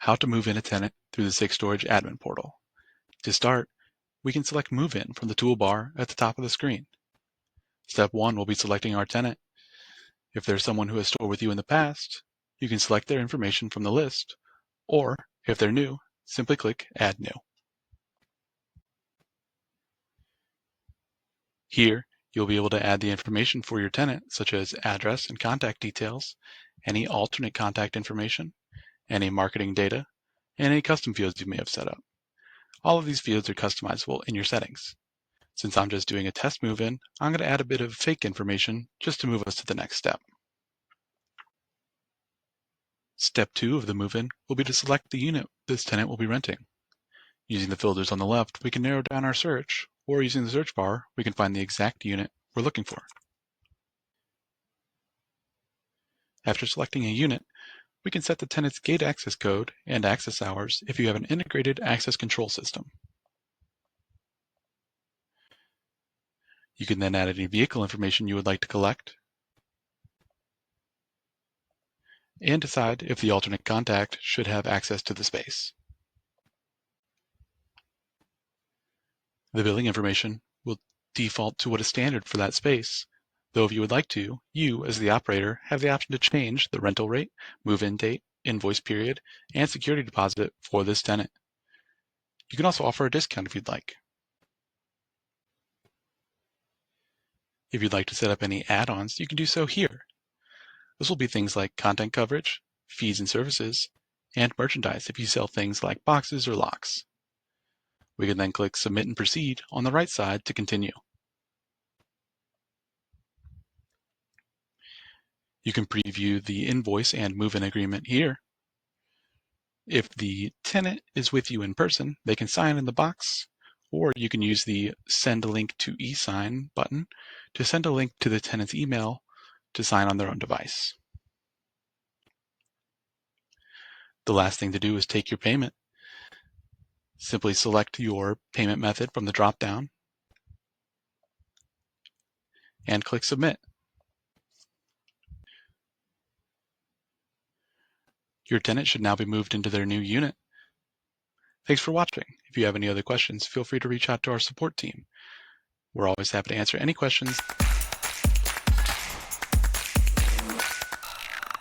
how to move in a tenant through the 6Storage admin portal. To start, we can select Move In from the toolbar at the top of the screen. Step 1 will be selecting our tenant. If there's someone who has stored with you in the past, you can select their information from the list, or if they're new, simply click Add New. Here, you'll be able to add the information for your tenant, such as address and contact details, any alternate contact information, any marketing data, and any custom fields you may have set up. All of these fields are customizable in your settings. Since I'm just doing a test move-in, I'm going to add a bit of fake information just to move us to the next step. Step 2 of the move-in will be to select the unit this tenant will be renting. Using the filters on the left, we can narrow down our search, or using the search bar, we can find the exact unit we're looking for. After selecting a unit, we can set the tenant's gate access code and access hours if you have an integrated access control system. You can then add any vehicle information you would like to collect, and decide if the alternate contact should have access to the space. The billing information will default to what is standard for that space, though if you would like to, you, as the operator, have the option to change the rental rate, move-in date, invoice period, and security deposit for this tenant. You can also offer a discount if you'd like. If you'd like to set up any add-ons, you can do so here. This will be things like content coverage, fees and services, and merchandise if you sell things like boxes or locks. We can then click Submit and Proceed on the right side to continue. You can preview the invoice and move-in agreement here. If the tenant is with you in person, they can sign in the box, or you can use the Send a Link to e-sign button to send a link to the tenant's email to sign on their own device. The last thing to do is take your payment. Simply select your payment method from the drop-down and click Submit. Your tenant should now be moved into their new unit. Thanks for watching. If you have any other questions, feel free to reach out to our support team. We're always happy to answer any questions.